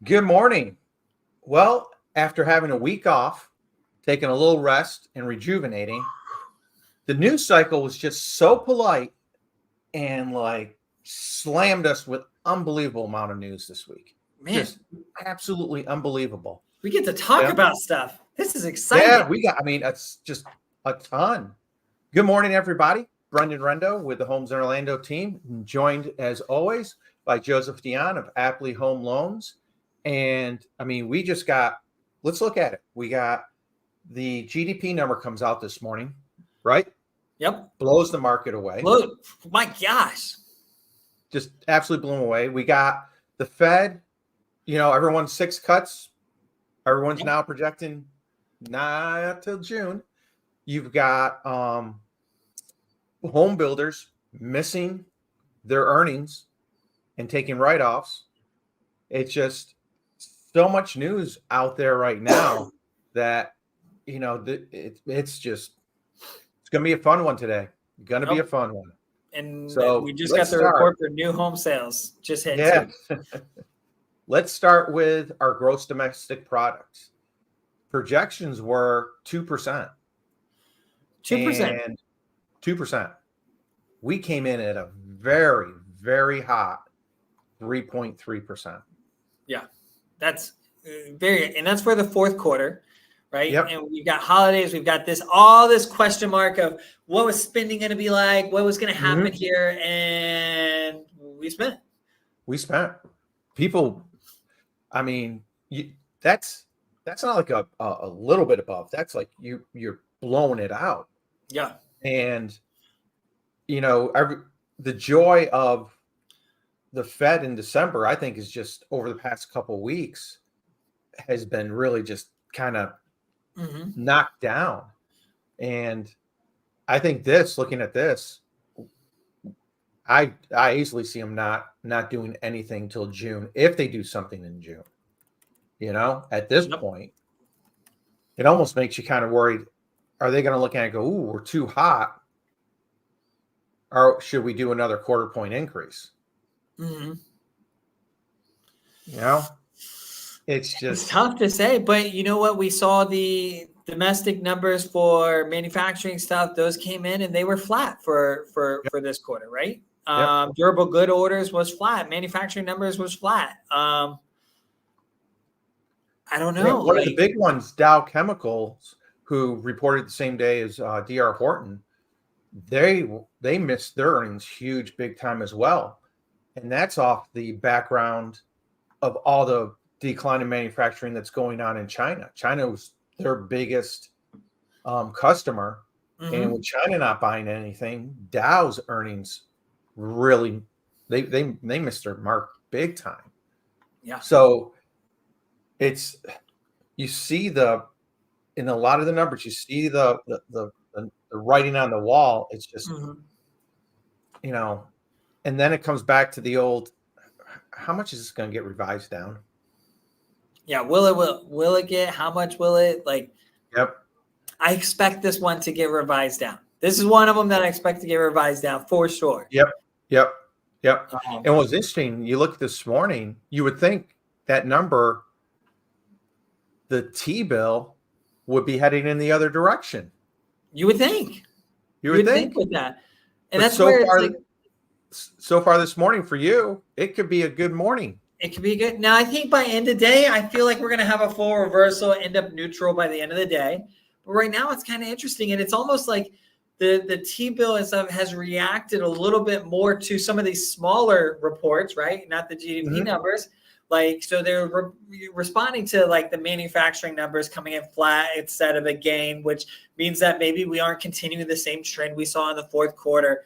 Good morning. Well, after having a week off, taking a little rest and rejuvenating, the news cycle was just so polite and slammed us with unbelievable amount of news this week. Man, Just absolutely unbelievable. we get to talk Yeah. about stuff. This is exciting. Yeah, it's just a ton. Good morning, everybody. Brendan Rendo with the Homes in Orlando team, joined as always by Joseph Dion of Apley Home Loans. And we just let's look at it. We got the GDP number comes out this morning, right? Yep. Blows the market away. My gosh. Just absolutely blew them away. We got the Fed, everyone's 6 cuts. Everyone's now projecting not till June. You've got home builders missing their earnings and taking write-offs. It's just so much news out there right now that it's going to be a fun one today. Going to be a fun one. And so we just got the report for new home sales. Just hit. Yeah. Let's start with our gross domestic product. Projections were 2%. 2%. And 2%. We came in at a very, very hot 3.3%. Yeah, that's and that's for the fourth quarter, right? Yep. And we've got holidays. We've got all this question mark of what was spending going to be like, what was going to happen here, and we spent. People. That's not like a little bit above. That's like you're blowing it out. Yeah. And the joy of the Fed in December, I think, is just over the past couple of weeks has been really just kind of knocked down. And I think looking at this, I easily see them not doing anything till June, if they do something in June. At this point, it almost makes you kind of worried. Are they going to look at it and go, ooh, we're too hot? Or should we do another quarter point increase? It's tough to say, but you know what? We saw the domestic numbers for manufacturing stuff; those came in and they were flat for this quarter, right? Durable good orders was flat. Manufacturing numbers was flat. I don't know. One of the big ones, Dow Chemicals, who reported the same day as DR Horton, they missed their earnings big time as well. And that's off the background of all the decline in manufacturing that's going on in China. China was their biggest customer. And with China not buying anything, Dow's earnings really, they missed their mark big time. Yeah. So you see in a lot of the numbers, you see the writing on the wall. It's just, and then it comes back to the old, how much is this going to get revised down? Yeah. Will it get, how much will it Yep. I expect this one to get revised down. This is one of them that I expect to get revised down for sure. Yep. And what's interesting, you look this morning, you would think that number, the T-bill, would be heading in the other direction. You would think. You would think with that. And but that's where so far this morning for you, it could be a good morning. It could be good. Now, I think by end of day, I feel like we're going to have a full reversal, end up neutral by the end of the day. But right now, it's kind of interesting. And it's almost like the T-bill has reacted a little bit more to some of these smaller reports, right? Not the GDP numbers. So they're responding to the manufacturing numbers coming in flat instead of a gain, which means that maybe we aren't continuing the same trend we saw in the fourth quarter.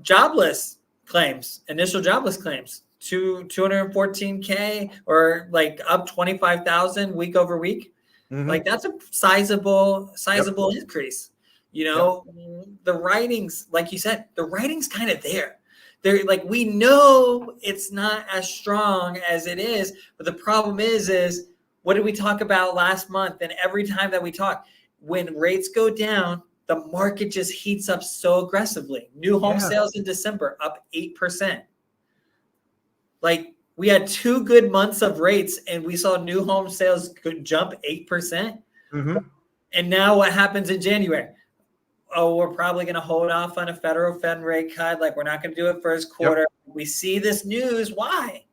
Jobless claims, initial jobless claims, 214K or up 25,000 week over week. That's a sizable increase. The writings, like you said, the writing's kind of there. They're we know it's not as strong as it is, but the problem is what did we talk about last month? And every time that we talk, when rates go down, the market just heats up so aggressively. New home sales in December up 8%. We had 2 good months of rates, and we saw new home sales could jump 8%. Mm-hmm. And now what happens in January? Oh, we're probably going to hold off on a federal Fed rate cut. Like, we're not going to do it first quarter. Yep. We see this news. Why?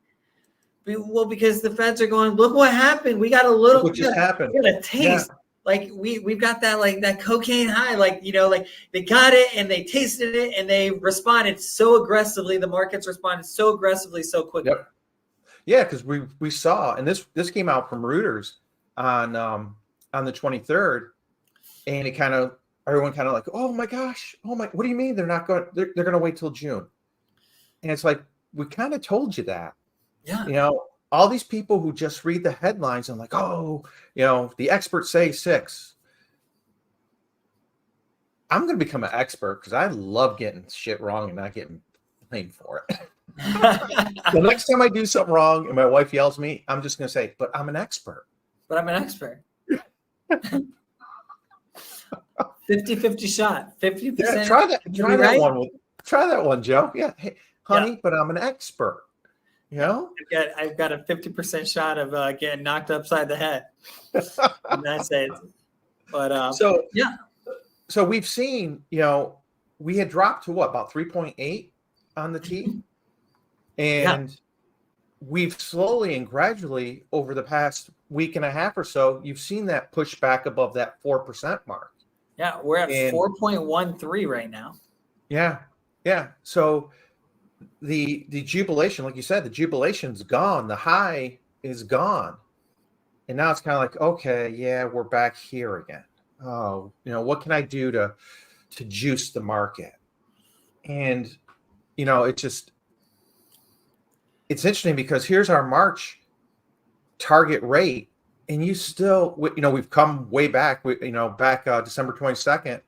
Well, because the Feds are going, look what happened. We got a little, what just happened. We got a taste. Yeah. Like we've got that, like that cocaine high, like, you know, like they got it and they tasted it and they responded so aggressively. The markets responded so aggressively, so quickly. Yep. Yeah. Cause we saw, and this came out from Reuters on the 23rd, and it everyone kind of like, oh my gosh, what do you mean they're not going, they're going to wait till June? And it's like, we kind of told you that. Yeah. You know, all these people who just read the headlines and like, oh, you know, the experts say 6. I'm going to become an expert because I love getting shit wrong and not getting blamed for it. The next time I do something wrong and my wife yells at me, I'm just going to say, but I'm an expert. 50-50 shot. 50%. Yeah, try that. Try that one, Joe. Yeah. Hey, honey, yeah. But I'm an expert. You know, I've got a 50% shot of getting knocked upside the head. And that's it. But so we've seen, you know, we had dropped to what, about 3.8 on the T, and we've slowly and gradually over the past week and a half or so, you've seen that push back above that 4% mark. Yeah, we're at 4.13 right now. Yeah, yeah. So the jubilation, like you said, the jubilation's gone. The high is gone. And now it's kind of like, okay, yeah, we're back here again. Oh, you know, what can I do to juice the market? And, you know, it's interesting because here's our March target rate. And you still, you know, we've come way back, back December 22nd.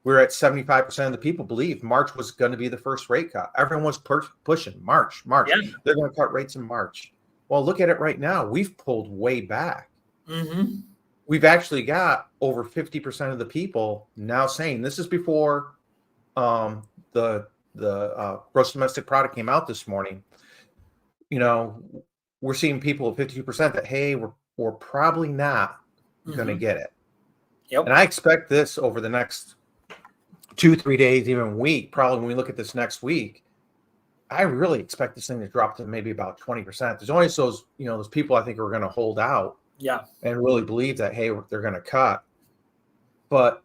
We're at 75% of the people believe March was going to be the first rate cut. Everyone was pushing March. Yeah. They're going to cut rates in March. Well, look at it right now. We've pulled way back. Mm-hmm. We've actually got over 50% of the people now saying, this is before the gross domestic product came out this morning. You know, we're seeing people at 52% that, hey, we're probably not going to get it. Yep. And I expect this over the next 2-3 days, even week, probably when we look at this next week, I really expect this thing to drop to maybe about 20%. There's always those, you know, those people I think are going to hold out and really believe that, hey, they're going to cut, but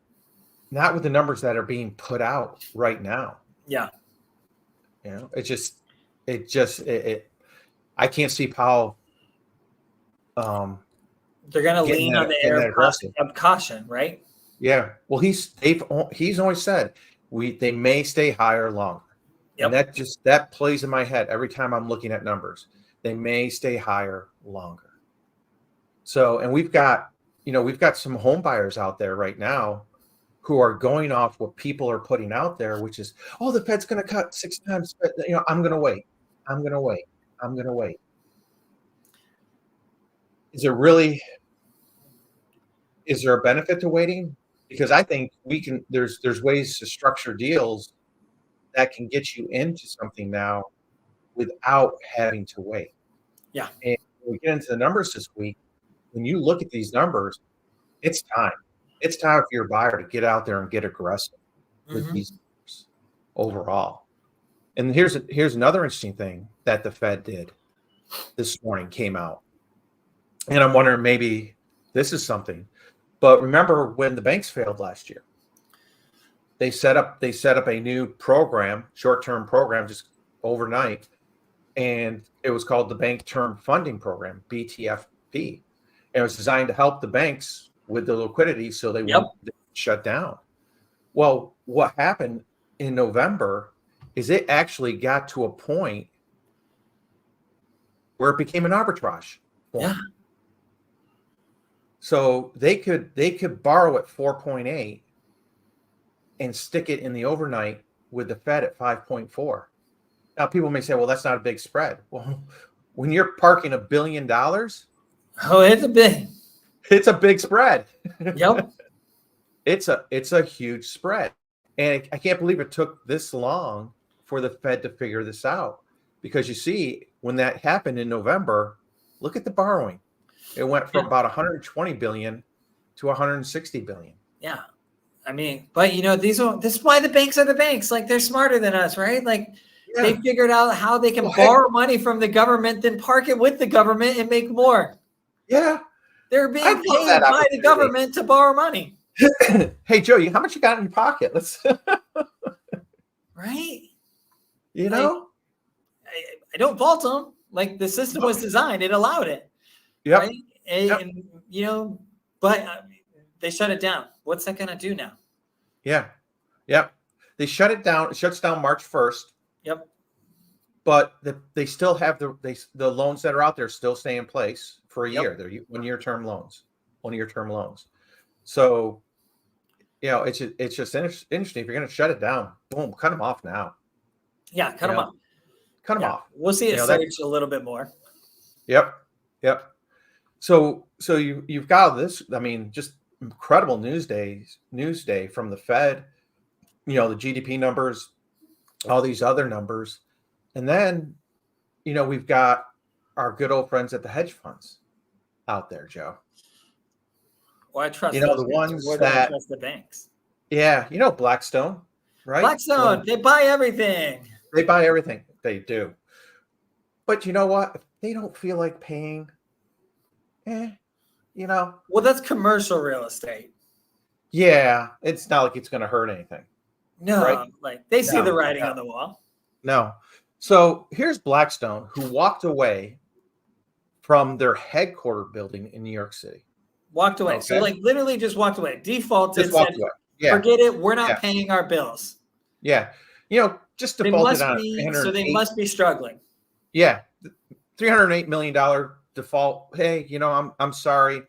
not with the numbers that are being put out right now. Yeah. You know, I can't see Powell. They're going to lean on the air of caution, right? Yeah. Well, he's always said they may stay higher longer. Yep. And that plays in my head every time I'm looking at numbers. They may stay higher longer. So, and we've got some home buyers out there right now who are going off what people are putting out there, which is, oh, the Fed's going to cut 6 times. You know, I'm going to wait. Is there a benefit to waiting? Because I think there's ways to structure deals that can get you into something now without having to wait. Yeah. And when we get into the numbers this week, when you look at these numbers, it's time. It's time for your buyer to get out there and get aggressive with these numbers overall. And here's another interesting thing that the Fed did this morning, came out. And I'm wondering, maybe this is something. But remember when the banks failed last year, they set up a new program, short-term program, just overnight, and it was called the Bank Term Funding Program, BTFP. And it was designed to help the banks with the liquidity so they wouldn't shut down. Well, what happened in November is it actually got to a point where it became an arbitrage point. Yeah. So they could borrow at 4.8 and stick it in the overnight with the Fed at 5.4. Now people may say, well, that's not a big spread. Well, when you're parking $1 billion, oh, it's a big spread. Yep. It's a huge spread. And I can't believe it took this long for the Fed to figure this out, because you see, when that happened in November, look at the borrowing. It went from about 120 billion to 160 billion. Yeah. I mean, but this is why the banks are the banks. Like, they're smarter than us, right? Like, they figured out how they can borrow money from the government, then park it with the government and make more. Yeah. They're being paid by the government to borrow money. Hey, Joe, how much you got in your pocket? Let's right. I don't fault them. Like, the system was designed, it allowed it. Yep. Right. And but they shut it down. What's that going to do now? Yeah. Yep. They shut it down. It shuts down March 1st. Yep. But they still have the loans that are out there still stay in place for a year. They're 1-year term loans. 1-year term loans. So, it's just interesting. If you're going to shut it down, boom, cut them off now. Yeah, cut them off. Cut them off. We'll see it surge a little bit more. Yep. So you've got this. I mean, just incredible news day from the Fed. The GDP numbers, all these other numbers, and then we've got our good old friends at the hedge funds out there, Joe. Well, I trust the ones that trust the banks. Yeah, BlackStone, right? BlackStone, they buy everything. They buy everything. They do. But you know what? If they don't feel like paying, Well, that's commercial real estate. Yeah, it's not like it's going to hurt anything. No, right? Like, they see the writing on the wall. No. So here's BlackStone, who walked away from their headquarter building in New York City. Walked away. Okay. So, like, literally just walked away. Defaulted. Just walked away. Yeah. Forget it. We're not paying our bills. Yeah. Just defaulted on. So they must be struggling. Yeah. $308 million default. Hey, I'm sorry.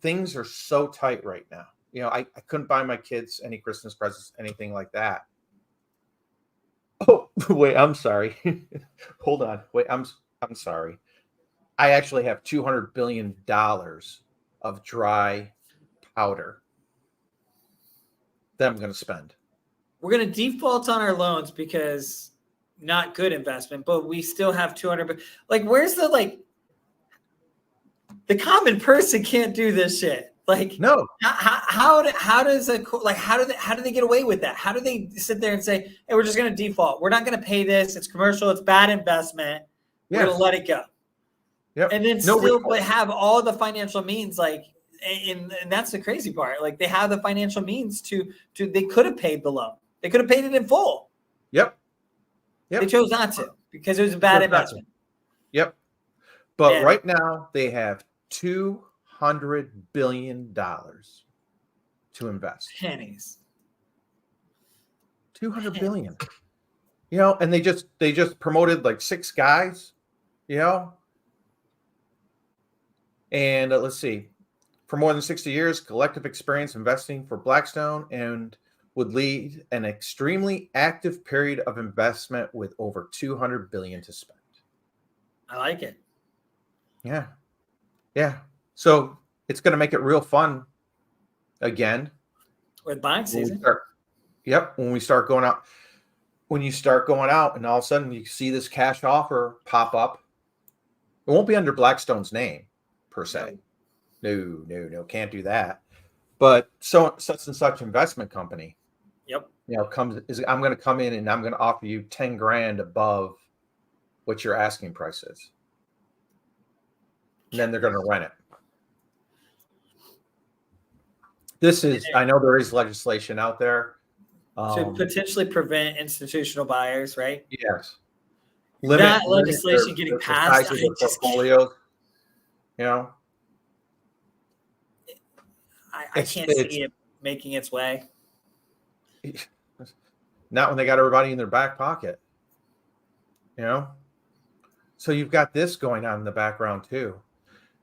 Things are so tight right now. I couldn't buy my kids any Christmas presents, anything like that. Oh, wait, I'm sorry. Hold on. Wait, I'm sorry. I actually have $200 billion of dry powder that I'm going to spend. We're going to default on our loans because not good investment, but we still have 200. Like, where's the common person can't do this shit. Like, no. How do they get away with that? How do they sit there and say, hey, we're just going to default. We're not going to pay this. It's commercial. It's bad investment. We're going to let it go. Yep. And then but have all the financial means, and that's the crazy part. Like, they have the financial means to they could have paid the loan. They could have paid it in full. Yep. They chose not to because it was a bad investment. Yep. But right now they have $200 billion to invest. Pennies. $200 billion. And they just promoted like 6 guys, And let's see. For more than 60 years, collective experience investing for BlackStone and would lead an extremely active period of investment with over $200 billion to spend. I like it. Yeah. Yeah. So it's going to make it real fun again. With buying season. When we start going out. When you start going out and all of a sudden you see this cash offer pop up, it won't be under BlackStone's name per se. No, can't do that. But such and such investment company, I'm going to come in and I'm going to offer you 10 grand above what your asking price is. And then they're going to rent it. I know there is legislation out there. To potentially prevent institutional buyers, right? Yes. That legislation getting passed. Portfolios, I can't see it making its way. Not when they got everybody in their back pocket. So you've got this going on in the background too.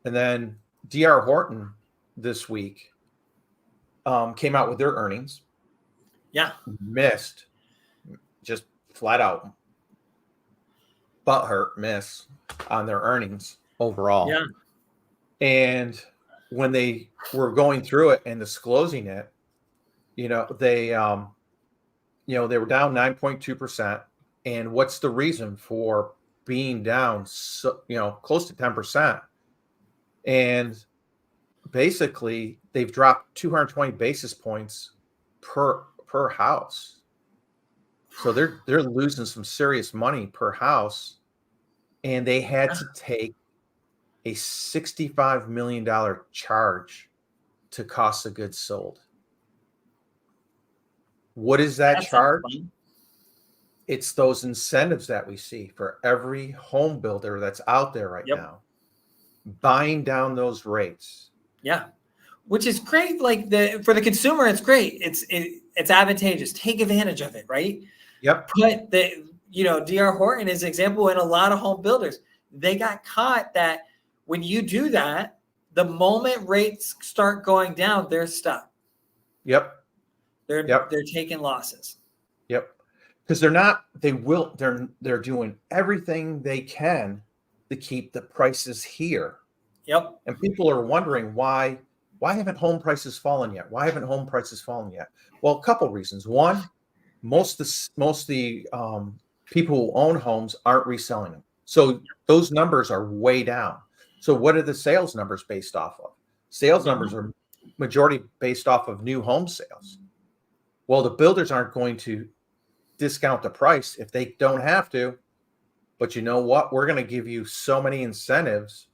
And then D.R. Horton this week came out with their earnings. Yeah. Missed. Just flat out butthurt miss on their earnings overall. Yeah. And when they were going through it and disclosing it, they were down 9.2%. And what's the reason for being down, so, close to 10%. And basically they've dropped 220 basis points per house. So they're losing some serious money per house. And they had to take a $65 million charge to cost of goods sold. What is that charge? It's those incentives that we see for every home builder that's out there right now, buying down those rates. Yeah, which is great. Like for the consumer, it's great. It's advantageous. Take advantage of it, right? Yep. But D.R. Horton is an example, and a lot of home builders, they got caught that when you do that, the moment rates start going down, they're stuck. Yep. They're taking losses. Yep. Because they're doing everything they can to keep the prices here. Yep. And people are wondering why haven't home prices fallen yet? Why haven't home prices fallen yet? Well, a couple reasons. One, most of the people who own homes aren't reselling them. So those numbers are way down. So what are the sales numbers based off of? Sales numbers are majority based off of new home sales. Well, the builders aren't going to discount the price if they don't have to. But you know what? We're going to give you so many incentives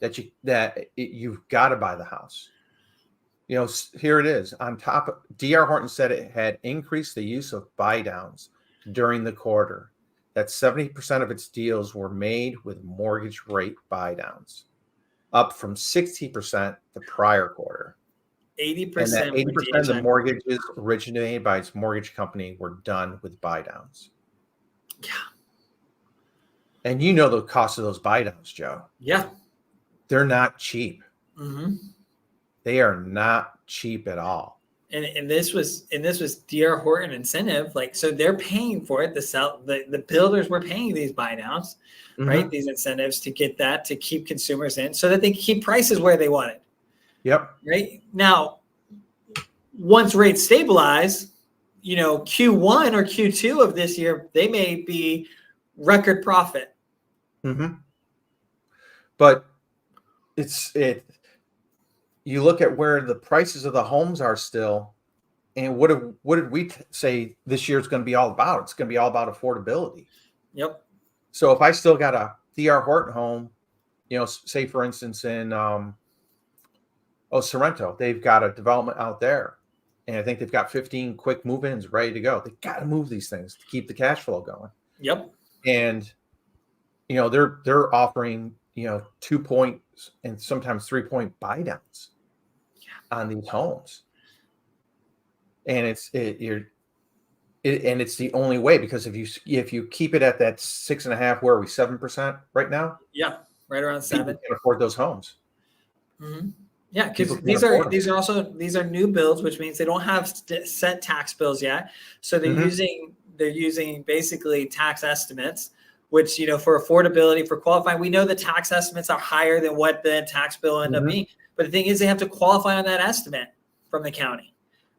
that you've got to buy the house. Here it is. On top of D.R. Horton said it had increased the use of buy downs during the quarter. That 70% of its deals were made with mortgage rate buy downs, up from 60% the prior quarter. 80%. And that 80% of the mortgages originated by its mortgage company were done with buy downs. Yeah. And the cost of those buy downs, Joe. Yeah. They're not cheap. Mm-hmm. They are not cheap at all. And this was D.R. Horton incentive, so they're paying for it. The builders were paying these buy downs, right? These incentives to get that, to keep consumers in, so that they keep prices where they want it. Yep. Right now, once rates stabilize, Q1 or Q2 of this year, they may be record profit. Mm-hmm. But you look at where the prices of the homes are still, and what did we say this year is going to be all about? It's going to be all about affordability. Yep. So if I still got a D.R. Horton home, say for instance in Sorrento, they've got a development out there, and I think they've got 15 quick move-ins ready to go. They got to move these things to keep the cash flow going. Yep. And they're offering 2 points and sometimes 3 point buy downs on these homes. And it's the only way, because if you keep it at that 6.5, where are we, 7% right now? Yeah, right around 7. People can afford those homes. Mm-hmm. Yeah, because these are new builds, which means they don't have set tax bills yet. So they're using basically tax estimates, which for affordability, for qualifying, we know the tax estimates are higher than what the tax bill end up being. But the thing is, they have to qualify on that estimate from the county,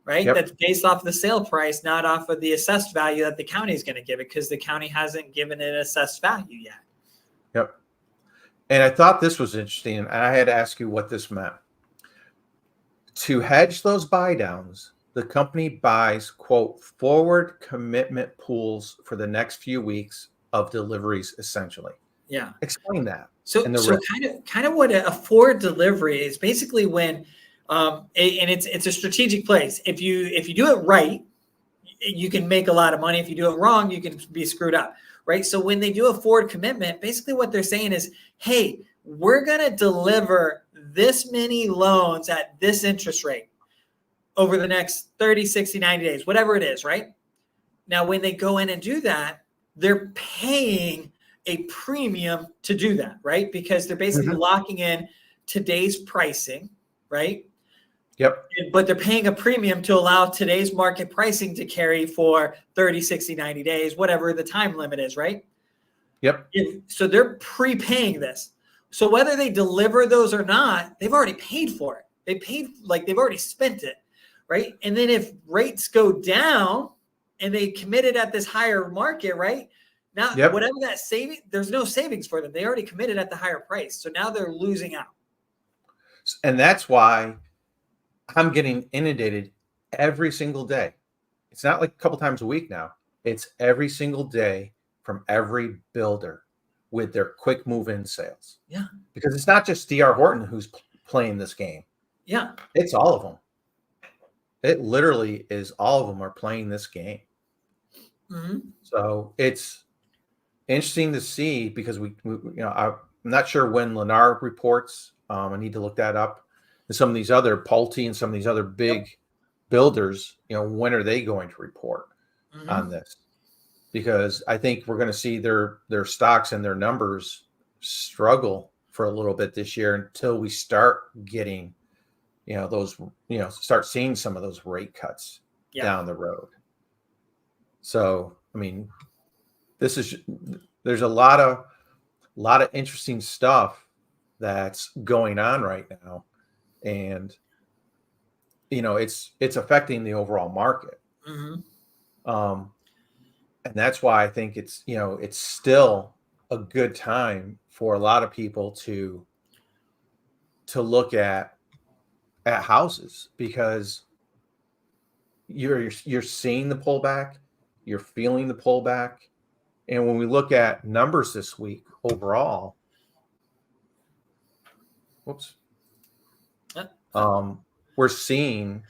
right? Yep. That's based off the sale price, not off of the assessed value that the county is going to give it, because the county hasn't given it an assessed value yet. Yep. And I thought this was interesting, and I had to ask you what this meant. To hedge those buy downs, the company buys, quote, forward commitment pools for the next few weeks of deliveries, essentially. Yeah. Explain that. So kind of what a forward delivery is, basically when and it's a strategic place. If you do it right, you can make a lot of money. If you do it wrong, you can be screwed up, right? So when they do a forward commitment, basically what they're saying is, hey, we're going to deliver this many loans at this interest rate over the next 30, 60, 90 days, whatever it is, right? Now, when they go in and do that, they're paying a premium to do that, right? Because they're basically locking in today's pricing, right? Yep. But they're paying a premium to allow today's market pricing to carry for 30, 60, 90 days, whatever the time limit is, right? Yep. So they're prepaying this. So whether they deliver those or not, they've already paid for it. They've already spent it, right? And then if rates go down and they committed at this higher market, right? Now, Yep. whatever that saving, there's no savings for them. They already committed at the higher price. So now they're losing out. And that's why I'm getting inundated every single day. It's not like a couple times a week now. It's every single day from every builder with their quick move-in sales. Yeah. Because it's not just D.R. Horton who's playing this game. Yeah. It's all of them. It literally is all of them are playing this game. Mm-hmm. So it's interesting to see because we I'm not sure when Lennar reports. I need to look that up. And some of these other Pulte and some of these other big builders, when are they going to report on this? Because I think we're going to see their stocks and their numbers struggle for a little bit this year until we start getting, those, start seeing some of those rate cuts down the road. So, I mean, there's a lot of interesting stuff that's going on right now. And, it's affecting the overall market. And that's why I think it's still a good time for a lot of people to look at houses because you're seeing the pullback, you're feeling the pullback. And when we look at numbers this week overall, we're seeing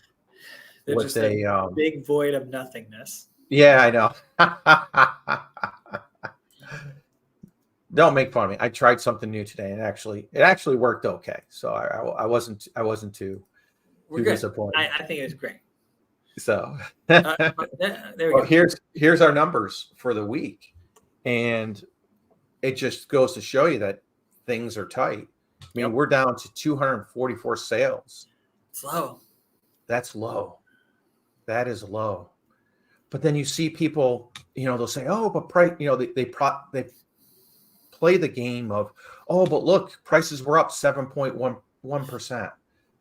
There's what just they a big void of nothingness. Yeah, I know. Don't make fun of me. I tried something new today, and it actually worked okay. So I wasn't too disappointed. I think it was great. So there we go. Here's our numbers for the week, and it just goes to show you that things are tight. I mean, we're down to 244 sales. It's low. That's low. That is low. But then you see people, they'll say, "Oh, but price," they play the game of, "Oh, but look, prices were up 7.11%."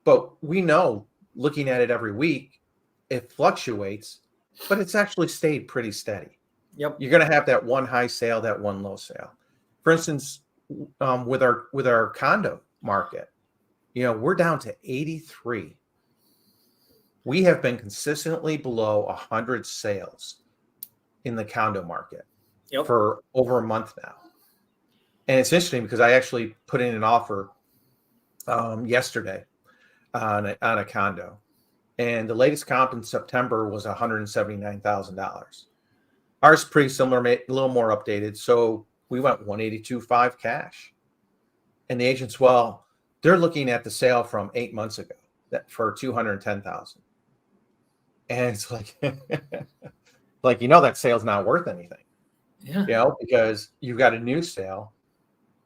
But we know, looking at it every week, it fluctuates, but it's actually stayed pretty steady. Yep. You're going to have that one high sale, that one low sale. For instance, with our condo market, we're down to 83. We have been consistently below 100 sales in the condo market for over a month now. And it's interesting because I actually put in an offer yesterday on a condo. And the latest comp in September was $179,000. Ours pretty similar, a little more updated. So we went 182.5 cash. And the agents, they're looking at the sale from 8 months ago for $210,000. And it's like, that sale's not worth anything. Yeah. Because you've got a new sale.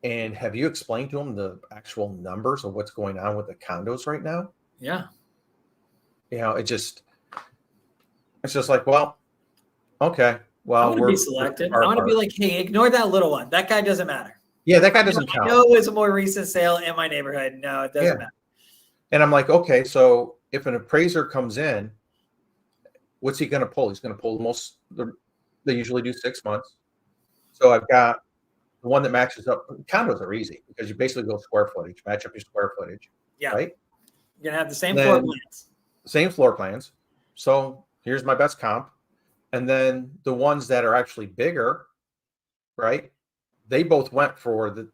And have you explained to them the actual numbers of what's going on with the condos right now? Yeah. It's just like, okay. Well, I want to be selective. I want to be like, hey, ignore that little one. That guy doesn't matter. Yeah, that guy doesn't count. I know it was a more recent sale in my neighborhood. No, it doesn't matter. And I'm like, okay, so if an appraiser comes in, what's he going to pull? He's going to pull they usually do 6 months. So I've got the one that matches up. Condos are easy because you basically go square footage, match up your square footage. Yeah. Right? You're going to have the same floor plans. Same floor plans. So here's my best comp. And then the ones that are actually bigger, right? They both went for one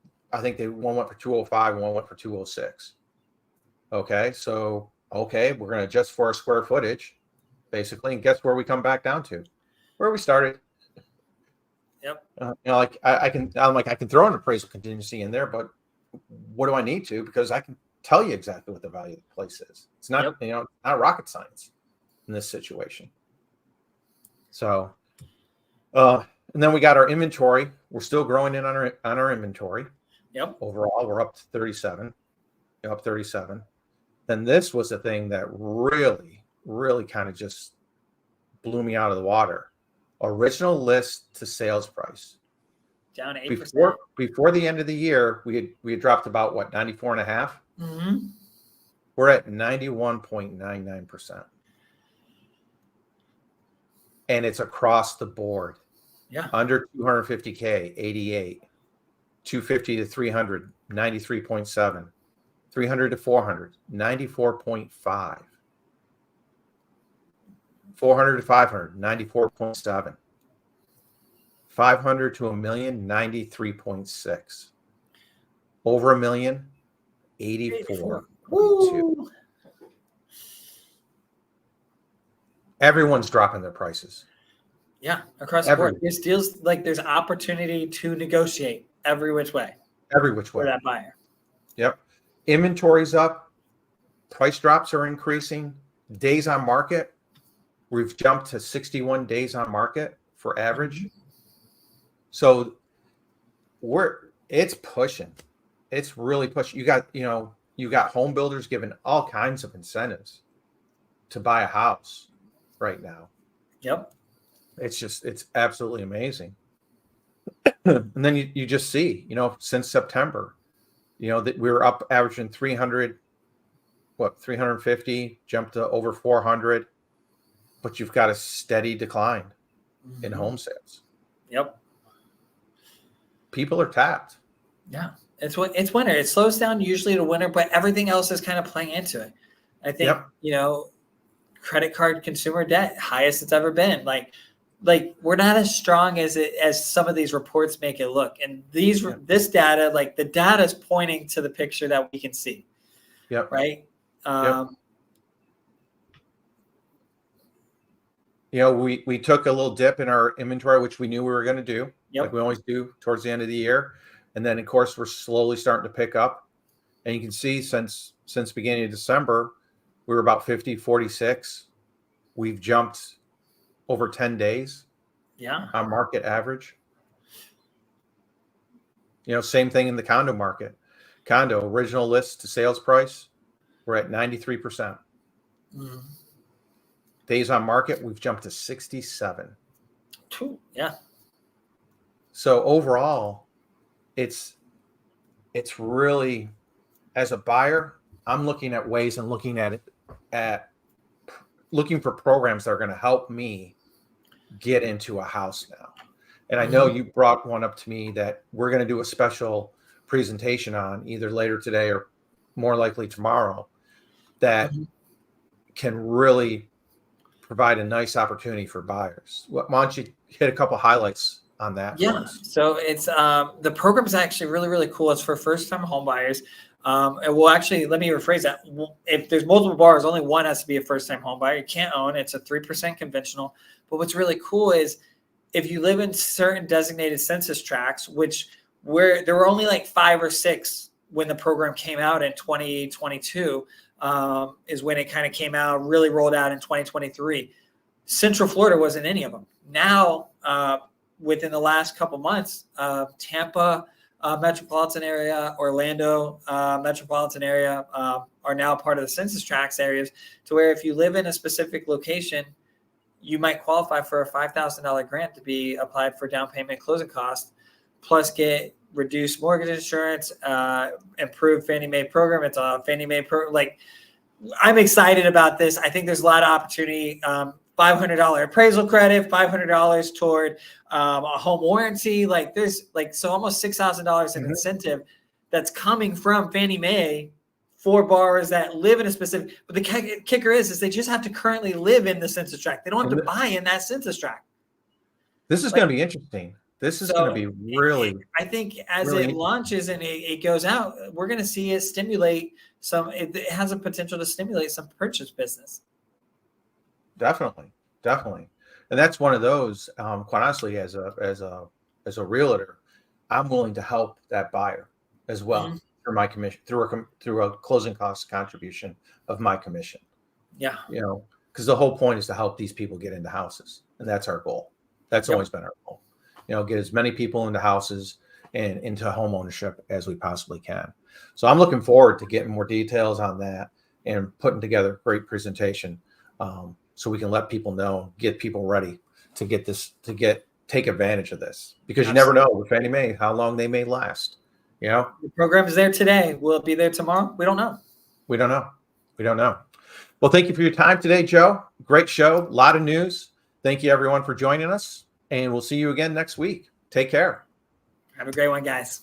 went for 205 and one went for 206. Okay. So, we're going to adjust for our square footage basically. And guess where we come back down to? Where we started. Yep. I can throw an appraisal contingency in there, but what do I need to? Because I can tell you exactly what the value of the place is. It's not, not rocket science in this situation. So, and then we got our inventory. We're still growing in on our inventory. Yep. Overall, we're up to 37. Up 37. Then this was the thing that really, really kind of just blew me out of the water. Original list to sales price. Down 8%. Before the end of the year, we had dropped about 94.5. Mm-hmm. We're at 91.99%. And it's across the board. Yeah. Under 250K, 88. 250 to 300, 93.7. 300 to 400, 94.5. 400 to 500, 94.7. 500 to a million, 93.6. Over a million, 84.2. Everyone's dropping their prices. Yeah, across the board. There's deals, like there's opportunity to negotiate every which way. Every which way. For that buyer. Yep. Inventory's up. Price drops are increasing. Days on market. We've jumped to 61 days on market for average. So it's pushing. It's really pushing. You got home builders giving all kinds of incentives to buy a house right now. Yep. It's absolutely amazing. And then you just see, since September, that we were up averaging 350, jumped to over 400, but you've got a steady decline in home sales. Yep. People are tapped. Yeah. It's winter. It slows down usually to winter, but everything else is kind of playing into it. I think, credit card consumer debt, highest it's ever been. Like we're not as strong as some of these reports make it look. And this data, like the data is pointing to the picture that we can see. Yep. Right. We took a little dip in our inventory, which we knew we were going to do, like we always do towards the end of the year. And then, of course, we're slowly starting to pick up. And you can see since beginning of December, we were about 50, 46. We've jumped over 10 days on market average. Same thing in the condo market. Condo original list to sales price, we're at 93%. Days on market, we've jumped to 67. Yeah. So overall, it's really, as a buyer, I'm looking at ways and looking for programs that are going to help me get into a house now. And I know you brought one up to me that we're going to do a special presentation on either later today or more likely tomorrow that can really provide a nice opportunity for buyers. Why don't you hit a couple highlights on that? Yeah. So it's the program is actually really, really cool. It's for first-time home buyers. And we'll actually, let me rephrase that. If there's multiple borrowers, only one has to be a first-time home buyer. You can't own. It's a 3% conventional. But what's really cool is if you live in certain designated census tracts, where there were only like 5 or 6 when the program came out in 2022, is when it kind of came out, really rolled out in 2023. Central Florida wasn't any of them. Now, within the last couple months, Tampa metropolitan area, Orlando metropolitan area are now part of the census tracts areas, to where if you live in a specific location, you might qualify for a $5,000 grant to be applied for down payment closing costs, plus get reduced mortgage insurance, improved Fannie Mae program. It's a Fannie Mae I'm excited about this. I think there's a lot of opportunity. $500 appraisal credit, $500 toward a home warranty. So almost $6,000 in incentive that's coming from Fannie Mae for borrowers that live in a specific. But the kicker is they just have to currently live in the census tract. They don't have to buy in that census tract. This is going to be interesting. This is going to be really. I think as it launches and it goes out, we're going to see it stimulate some. It has a potential to stimulate some purchase business. Definitely. And that's one of those, quite honestly, as a realtor, I'm willing to help that buyer as well through my commission, through a closing cost contribution of my commission. Yeah. Because the whole point is to help these people get into houses. And that's our goal. That's always been our goal. Get as many people into houses and into home ownership as we possibly can. So I'm looking forward to getting more details on that and putting together a great presentation. So we can let people know, get people ready to take advantage of this, because you never know with Fannie Mae how long they may last. The program is there today. Will it be there tomorrow? We don't know. We don't know. Well, thank you for your time today, Joe. Great show. A lot of news. Thank you, everyone, for joining us. and we'll see you again next week. Take care. Have a great one, guys.